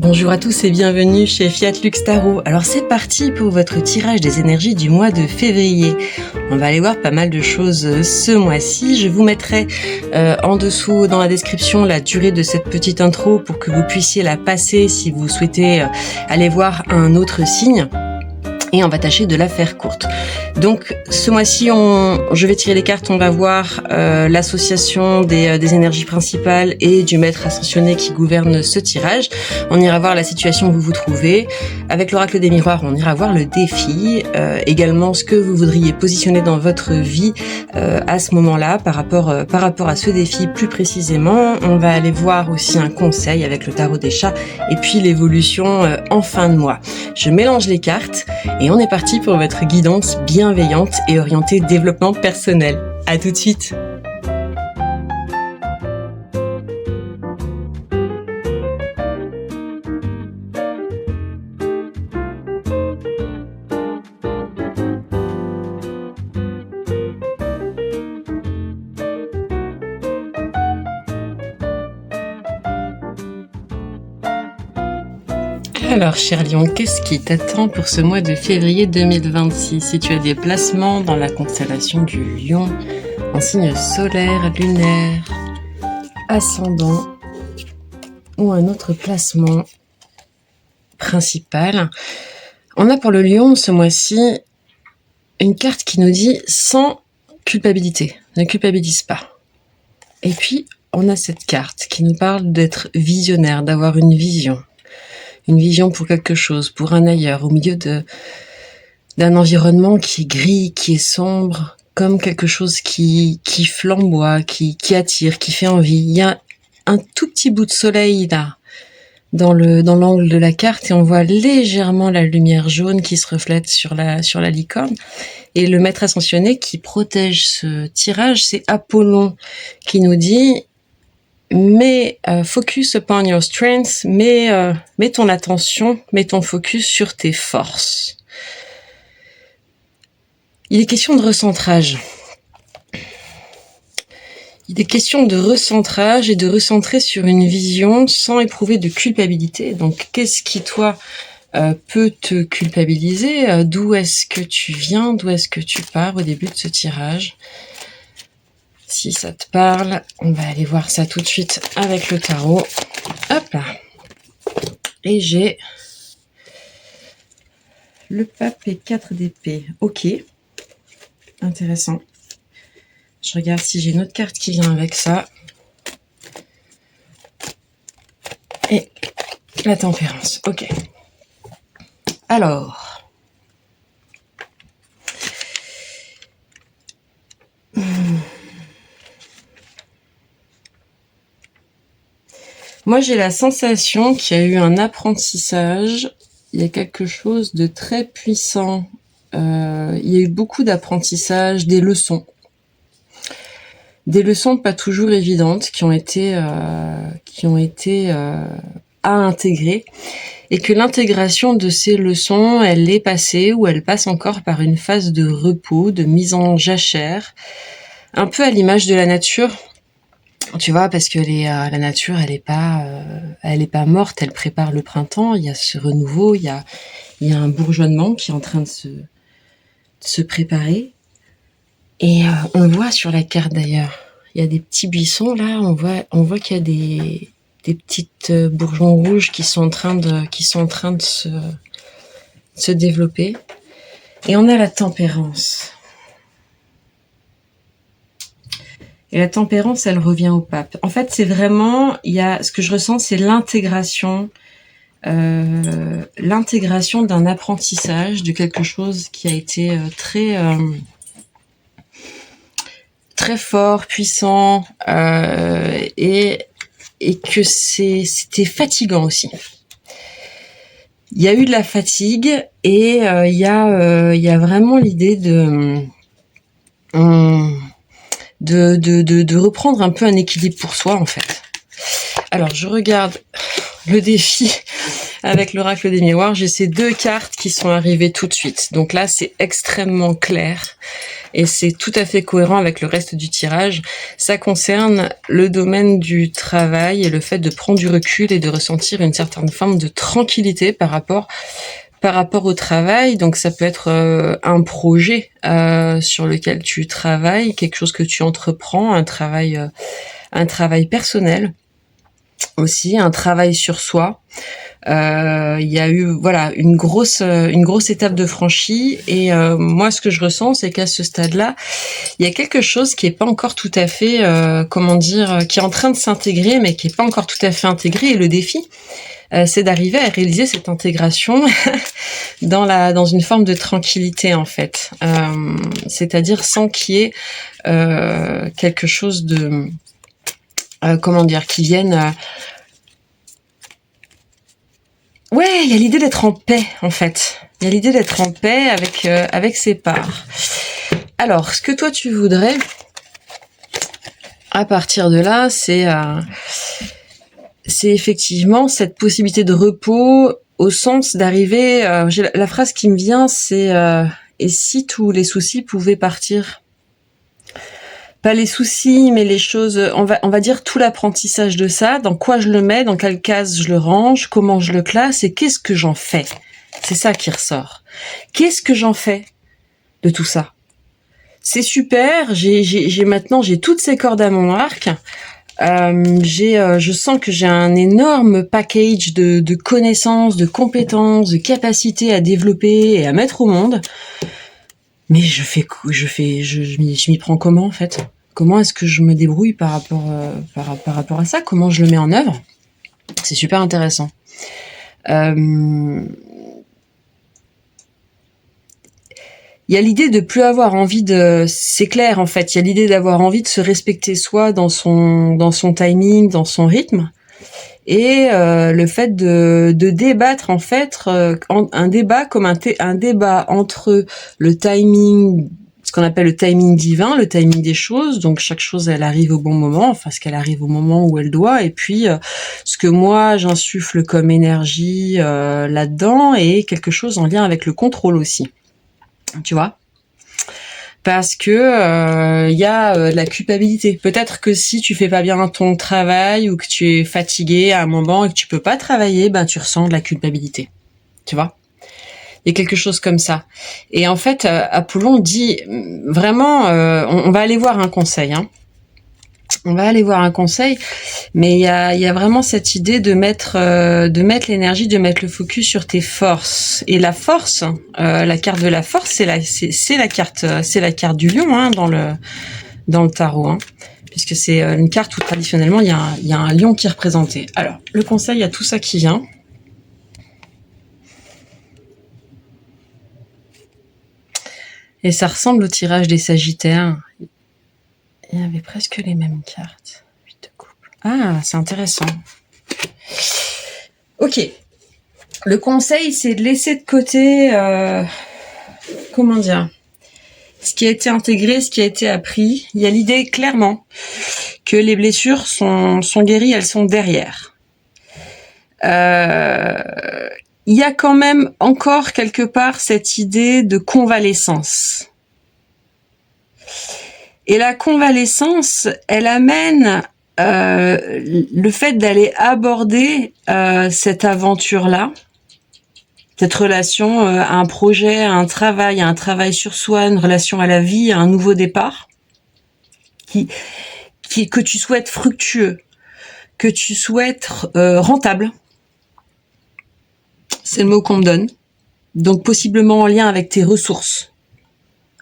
Bonjour à tous et bienvenue chez Fiat Lux Tarot. Alors c'est parti pour votre tirage des énergies du mois de février. On va aller voir pas mal de choses ce mois-ci. Je vous mettrai en dessous dans la description la durée de cette petite intro pour que vous puissiez la passer si vous souhaitez aller voir un autre signe. Et on va tâcher de la faire courte. Donc ce mois-ci, je vais tirer les cartes, on va voir l'association des énergies principales et du maître ascensionné qui gouverne ce tirage. On ira voir la situation où vous vous trouvez. Avec l'oracle des miroirs, on ira voir le défi, également ce que vous voudriez positionner dans votre vie à ce moment-là par rapport à ce défi plus précisément. On va aller voir aussi un conseil avec le tarot des chats et puis l'évolution en fin de mois. Je mélange les cartes et on est parti pour votre guidance bienveillante et orientée développement personnel. À tout de suite. Alors, cher Lion, qu'est-ce qui t'attend pour ce mois de février 2026 si tu as des placements dans la constellation du Lion, en signe solaire, lunaire, ascendant ou un autre placement principal? On a pour le Lion ce mois-ci une carte qui nous dit sans culpabilité, ne culpabilise pas. Et puis, on a cette carte qui nous parle d'être visionnaire, d'avoir une vision pour quelque chose, pour un ailleurs, au milieu d'un environnement qui est gris, qui est sombre, comme quelque chose qui flamboie, qui attire, qui fait envie. Il y a un tout petit bout de soleil là, dans l'angle de la carte, et on voit légèrement la lumière jaune qui se reflète sur la licorne. Et le maître ascensionné qui protège ce tirage, c'est Apollon, qui nous dit: mais focus upon your strengths, mets ton attention, mets ton focus sur tes forces. Il est question de recentrage. Il est question de recentrage et de recentrer sur une vision sans éprouver de culpabilité. Donc, qu'est-ce qui, toi, peut te culpabiliser? D'où est-ce que tu viens? D'où est-ce que tu pars au début de ce tirage? Si ça te parle, on va aller voir ça tout de suite avec le tarot. Hop là. Et j'ai le pape et 4 d'épée. Ok. Intéressant. Je regarde si j'ai une autre carte qui vient avec ça. Et la tempérance. Ok. Alors. Moi, j'ai la sensation qu'il y a eu un apprentissage, il y a quelque chose de très puissant, il y a eu beaucoup d'apprentissage, des leçons pas toujours évidentes qui ont été à intégrer, et que l'intégration de ces leçons, elle est passée ou elle passe encore par une phase de repos, de mise en jachère, un peu à l'image de la nature. Tu vois, parce que la nature, elle est pas morte, elle prépare le printemps, il y a ce renouveau, il y a un bourgeonnement qui est en train de se préparer. Et on le voit sur la carte d'ailleurs. Il y a des petits buissons là, on voit qu'il y a des petites bourgeons rouges qui sont en train de se développer. Et on a la tempérance. Et la tempérance, elle revient au pape. En fait, c'est vraiment, ce que je ressens, c'est l'intégration d'un apprentissage, de quelque chose qui a été très fort, puissant, et que c'était fatigant aussi. Il y a eu de la fatigue, et il y a vraiment l'idée de reprendre un peu un équilibre pour soi, en fait. Alors, je regarde le défi avec l'oracle des miroirs, j'ai ces 2 cartes qui sont arrivées tout de suite. Donc là, c'est extrêmement clair et c'est tout à fait cohérent avec le reste du tirage. Ça concerne le domaine du travail et le fait de prendre du recul et de ressentir une certaine forme de tranquillité par rapport au travail. Donc ça peut être un projet sur lequel tu travailles, quelque chose que tu entreprends, un travail personnel aussi, un travail sur soi. Il y a eu une grosse étape de franchie et moi ce que je ressens c'est qu'à ce stade-là il y a quelque chose qui est pas encore tout à fait qui est en train de s'intégrer mais qui est pas encore tout à fait intégré, et le défi c'est d'arriver à réaliser cette intégration dans une forme de tranquillité en fait, c'est-à-dire sans qu'il y ait quelque chose de qui vienne ouais, il y a l'idée d'être en paix en fait. Il y a l'idée d'être en paix avec ses parts. Alors, ce que toi tu voudrais à partir de là, c'est effectivement cette possibilité de repos au sens d'arriver. La phrase qui me vient, c'est et si tous les soucis pouvaient partir. Pas les soucis, mais les choses, on va dire tout l'apprentissage de ça, dans quoi je le mets, dans quelle case je le range, comment je le classe et qu'est-ce que j'en fais. C'est ça qui ressort. Qu'est-ce que j'en fais de tout ça? C'est super, maintenant j'ai toutes ces cordes à mon arc. Je sens que j'ai un énorme package de connaissances, de compétences, de capacités à développer et à mettre au monde. Mais je m'y prends comment en fait? Comment est-ce que je me débrouille par rapport à ça? Comment je le mets en œuvre? C'est super intéressant. Il y a l'idée de plus avoir envie c'est clair en fait, il y a l'idée d'avoir envie de se respecter soi dans son timing, dans son rythme. Et le fait de débattre en fait un débat comme un débat entre le timing, ce qu'on appelle le timing divin, le timing des choses, donc chaque chose elle arrive au bon moment, enfin ce qu'elle arrive au moment où elle doit, et puis ce que moi j'insuffle comme énergie là-dedans, et quelque chose en lien avec le contrôle aussi, tu vois. Parce que y a de la culpabilité. Peut-être que si tu fais pas bien ton travail ou que tu es fatigué à un moment et que tu peux pas travailler, ben tu ressens de la culpabilité. Tu vois? Il y a quelque chose comme ça. Et en fait, Apollon dit vraiment, on va aller voir un conseil. Hein. On va aller voir un conseil, mais il y a vraiment cette idée de mettre l'énergie, de mettre le focus sur tes forces. Et la force, la carte de la force, c'est la carte du lion hein, dans le tarot, hein, puisque c'est une carte où traditionnellement il y a un lion qui est représenté. Alors le conseil, il y a tout ça qui vient. Et ça ressemble au tirage des Sagittaires. Il y avait presque les mêmes cartes. 8 de coupe. Ah, c'est intéressant. Ok. Le conseil, c'est de laisser de côté, ce qui a été intégré, ce qui a été appris. Il y a l'idée clairement que les blessures sont guéries, elles sont derrière. Il y a quand même encore quelque part cette idée de convalescence. Et la convalescence, elle amène le fait d'aller aborder cette aventure-là, cette relation à un projet, à un travail sur soi, une relation à la vie, à un nouveau départ, que tu souhaites fructueux, que tu souhaites rentable. C'est le mot qu'on me donne. Donc possiblement en lien avec tes ressources,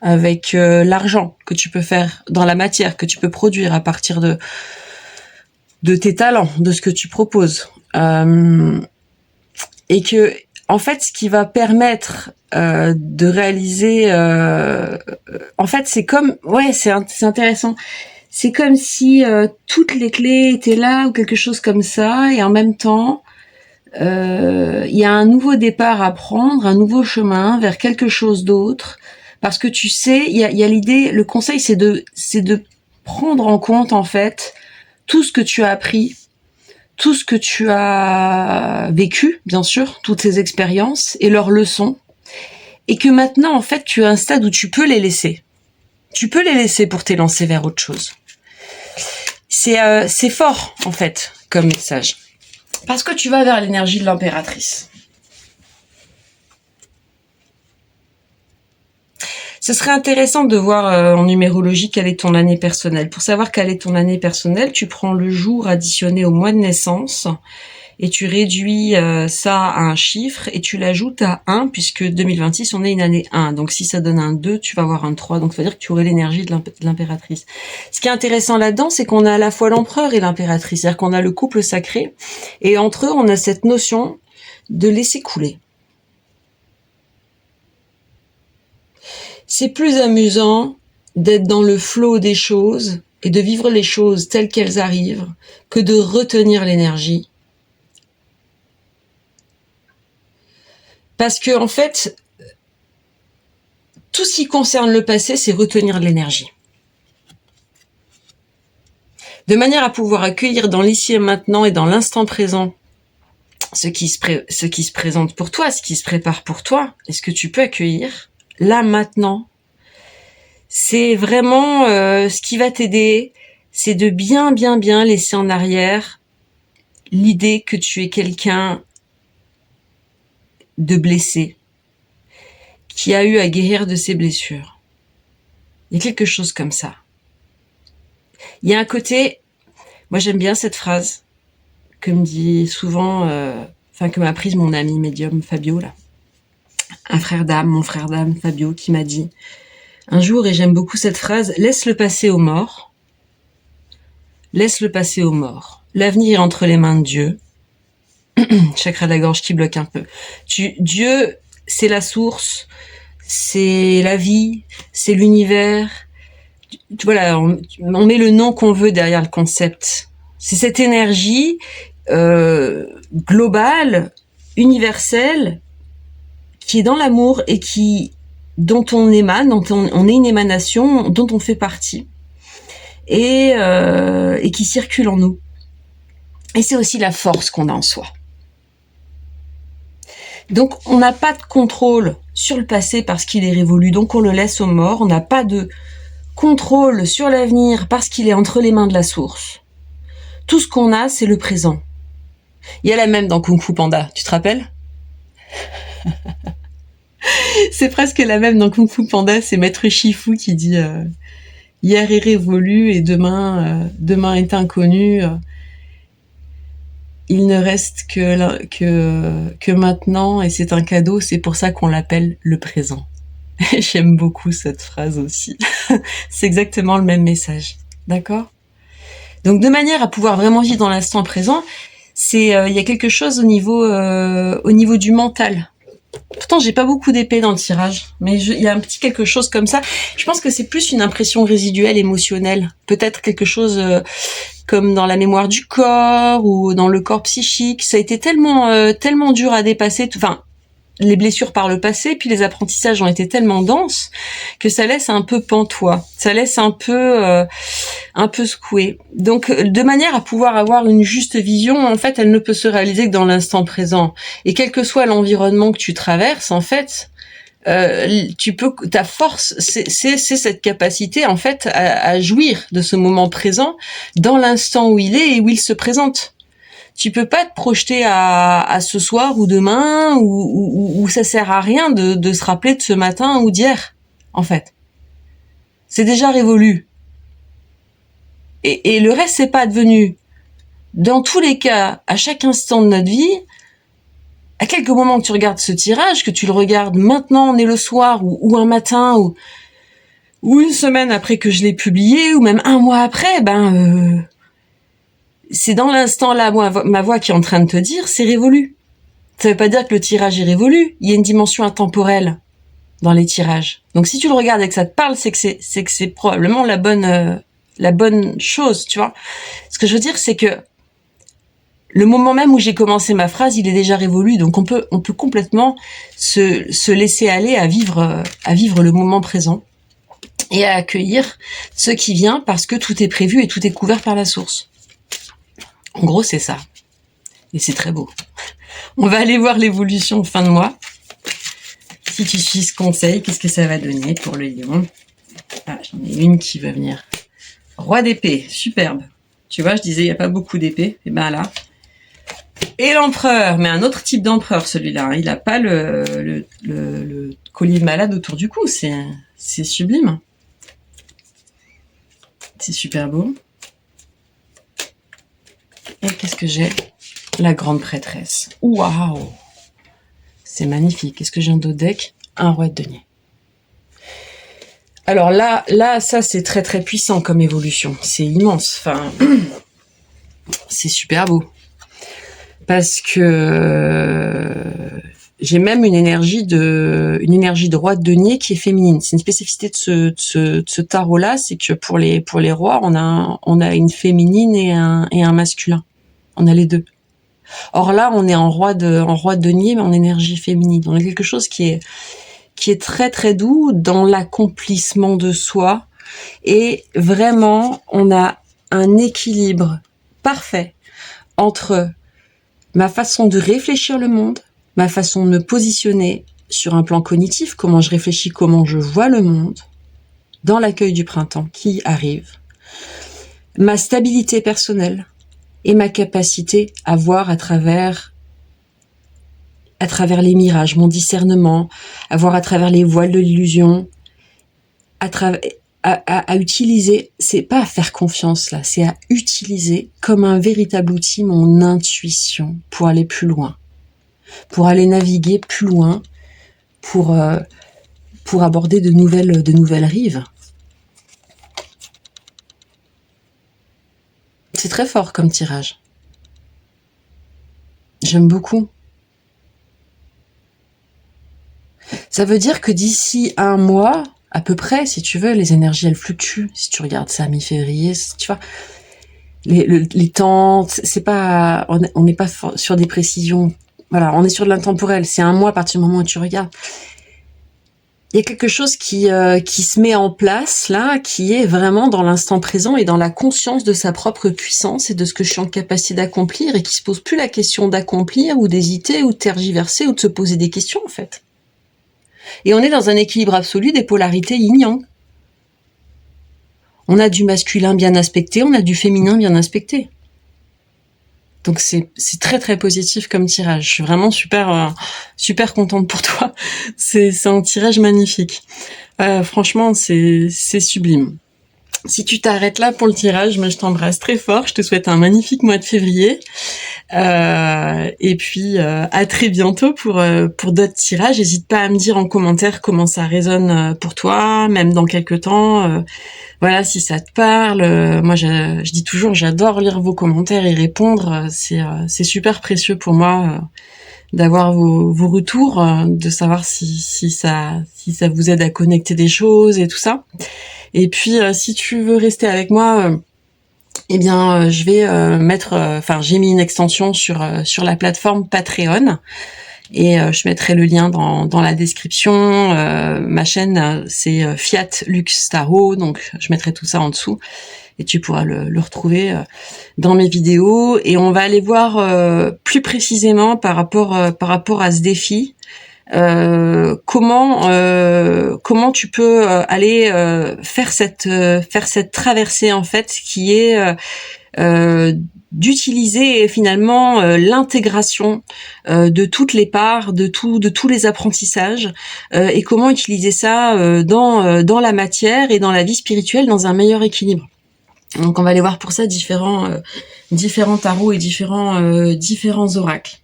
avec l'argent que tu peux faire dans la matière, que tu peux produire à partir de tes talents, de ce que tu proposes. Et que, en fait, ce qui va permettre de réaliser... en fait, c'est comme... Ouais, c'est intéressant. C'est comme si toutes les clés étaient là ou quelque chose comme ça, et en même temps... il y a un nouveau départ à prendre, un nouveau chemin vers quelque chose d'autre, parce que tu sais, il y a l'idée, le conseil c'est de prendre en compte en fait tout ce que tu as appris, tout ce que tu as vécu, bien sûr, toutes ces expériences et leurs leçons, et que maintenant, en fait, tu as un stade où tu peux les laisser. Tu peux les laisser pour t'élancer vers autre chose. C'est fort, en fait, comme message. Parce que tu vas vers l'énergie de l'impératrice. Ce serait intéressant de voir en numérologie quelle est ton année personnelle. Pour savoir quelle est ton année personnelle, tu prends le jour additionné au mois de naissance et tu réduis ça à un chiffre et tu l'ajoutes à 1 puisque 2026, on est une année 1. Donc si ça donne un 2, tu vas avoir un 3. Donc ça veut dire que tu aurais l'énergie de l'impératrice. Ce qui est intéressant là-dedans, c'est qu'on a à la fois l'empereur et l'impératrice. C'est-à-dire qu'on a le couple sacré et entre eux, on a cette notion de laisser couler. C'est plus amusant d'être dans le flot des choses et de vivre les choses telles qu'elles arrivent que de retenir l'énergie. Parce que, en fait, tout ce qui concerne le passé, c'est retenir de l'énergie. De manière à pouvoir accueillir dans l'ici et maintenant et dans l'instant présent ce qui se présente pour toi, ce qui se prépare pour toi, et ce que tu peux accueillir, là, maintenant, c'est vraiment ce qui va t'aider, c'est de bien laisser en arrière l'idée que tu es quelqu'un de blessé, qui a eu à guérir de ses blessures. Il y a quelque chose comme ça. Il y a un côté, moi j'aime bien cette phrase, que me dit souvent, que m'a apprise mon ami médium Fabio, là. Mon frère d'âme Fabio, qui m'a dit un jour, et j'aime beaucoup cette phrase, laisse le passé aux morts, laisse le passé aux morts. L'avenir est entre les mains de Dieu. Chakra de la gorge qui bloque un peu. Dieu, c'est la source, c'est la vie, c'est l'univers. Voilà, on met le nom qu'on veut derrière le concept. C'est cette énergie globale, universelle, qui est dans l'amour et dont on émane, dont on est une émanation, dont on fait partie, et qui circule en nous. Et c'est aussi la force qu'on a en soi. Donc, on n'a pas de contrôle sur le passé parce qu'il est révolu, donc on le laisse aux morts. On n'a pas de contrôle sur l'avenir parce qu'il est entre les mains de la source. Tout ce qu'on a, c'est le présent. Il y a la même dans Kung Fu Panda, tu te rappelles? C'est presque la même dans Kung Fu Panda, c'est Maître Shifu qui dit hier est révolu et demain est inconnu. Il ne reste que maintenant et c'est un cadeau, c'est pour ça qu'on l'appelle le présent. J'aime beaucoup cette phrase aussi. C'est exactement le même message. D'accord? Donc de manière à pouvoir vraiment vivre dans l'instant présent, il y a quelque chose au niveau du mental. Pourtant, j'ai pas beaucoup d'épée dans le tirage, mais il y a un petit quelque chose comme ça. Je pense que c'est plus une impression résiduelle, émotionnelle. Peut-être quelque chose comme dans la mémoire du corps ou dans le corps psychique. Ça a été tellement dur à dépasser. Enfin, les blessures par le passé, puis les apprentissages ont été tellement denses que ça laisse un peu pantois. Ça laisse un peu secoué. Donc, de manière à pouvoir avoir une juste vision, en fait, elle ne peut se réaliser que dans l'instant présent. Et quel que soit l'environnement que tu traverses, en fait, ta force, c'est cette capacité, en fait, à jouir de ce moment présent dans l'instant où il est et où il se présente. Tu peux pas te projeter à ce soir ou demain où ça sert à rien de se rappeler de ce matin ou d'hier, en fait. C'est déjà révolu. Et le reste, c'est pas advenu. Dans tous les cas, à chaque instant de notre vie, à quelques moments que tu regardes ce tirage, que tu le regardes maintenant, on est le soir, ou un matin, ou une semaine après que je l'ai publié, ou même un mois après, c'est dans l'instant là, ma voix qui est en train de te dire, c'est révolu. Ça veut pas dire que le tirage est révolu. Il y a une dimension intemporelle dans les tirages. Donc si tu le regardes et que ça te parle, c'est que c'est probablement la bonne chose, tu vois. Ce que je veux dire, c'est que le moment même où j'ai commencé ma phrase, il est déjà révolu. Donc on peut complètement se laisser aller à vivre le moment présent et à accueillir ce qui vient parce que tout est prévu et tout est couvert par la source. En gros, c'est ça. Et c'est très beau. On va aller voir l'évolution fin de mois. Si tu suis ce conseil, qu'est-ce que ça va donner pour le lion? Ah, j'en ai une qui va venir. Roi d'épée, superbe. Tu vois, je disais, il n'y a pas beaucoup d'épées. Et ben là. Et l'empereur, mais un autre type d'empereur, celui-là. Hein. Il n'a pas le collier de malade autour du cou. C'est sublime. C'est super beau. Et qu'est-ce que j'ai? La grande prêtresse. Waouh! C'est magnifique. Qu'est-ce que j'ai en dos de deck? Un roi de denier. Alors là, ça c'est très très puissant comme évolution. C'est immense. Enfin, c'est super beau. Parce que j'ai même une énergie de roi de denier qui est féminine. C'est une spécificité de ce tarot-là, c'est que pour les rois, on a une féminine et un masculin. On a les deux. Or là, on est en roi de denier, mais en énergie féminine. On a quelque chose qui est très très doux dans l'accomplissement de soi. Et vraiment, on a un équilibre parfait entre ma façon de réfléchir le monde, ma façon de me positionner sur un plan cognitif, comment je réfléchis, comment je vois le monde, dans l'accueil du printemps qui arrive, ma stabilité personnelle et ma capacité à voir à travers les mirages, mon discernement, à voir à travers les voiles de l'illusion, à utiliser, c'est pas à faire confiance là, c'est à utiliser comme un véritable outil mon intuition pour aller plus loin, pour aller naviguer plus loin, pour aborder de nouvelles rives. C'est très fort comme tirage. J'aime beaucoup. Ça veut dire que d'ici un mois, à peu près, si tu veux, les énergies, elles fluctuent. Si tu regardes ça mi-février, tu vois, les temps, c'est pas, on n'est pas sur des précisions. Voilà, on est sur de l'intemporel. C'est un mois à partir du moment où tu regardes. Il y a quelque chose qui se met en place là, qui est vraiment dans l'instant présent et dans la conscience de sa propre puissance et de ce que je suis en capacité d'accomplir et qui se pose plus la question d'accomplir ou d'hésiter ou de tergiverser ou de se poser des questions en fait. Et on est dans un équilibre absolu des polarités yin-yang. On a du masculin bien aspecté, on a du féminin bien aspecté. Donc c'est très très positif comme tirage. Je suis vraiment super contente pour toi. C'est un tirage magnifique. Franchement, c'est sublime. Si tu t'arrêtes là pour le tirage, moi je t'embrasse très fort. Je te souhaite un magnifique mois de février. Et puis à très bientôt pour d'autres tirages. N'hésite pas à me dire en commentaire comment ça résonne pour toi, même dans quelques temps. Voilà, si ça te parle. Moi, je dis toujours, j'adore lire vos commentaires et répondre. C'est super précieux pour moi d'avoir vos retours, de savoir si ça vous aide à connecter des choses et tout ça. Et puis, si tu veux rester avec moi, eh bien, je vais j'ai mis une extension sur la plateforme Patreon. Et je mettrai le lien dans la description. Ma chaîne, c'est Fiat Lux Tarot, donc je mettrai tout ça en dessous. Et tu pourras le retrouver dans mes vidéos. Et on va aller voir plus précisément par rapport à ce défi. Comment tu peux aller faire cette traversée en fait qui est d'utiliser finalement l'intégration de toutes les parts, de tous les apprentissages et comment utiliser ça dans la matière et dans la vie spirituelle dans un meilleur équilibre. Donc on va aller voir pour ça différents tarots et différents oracles.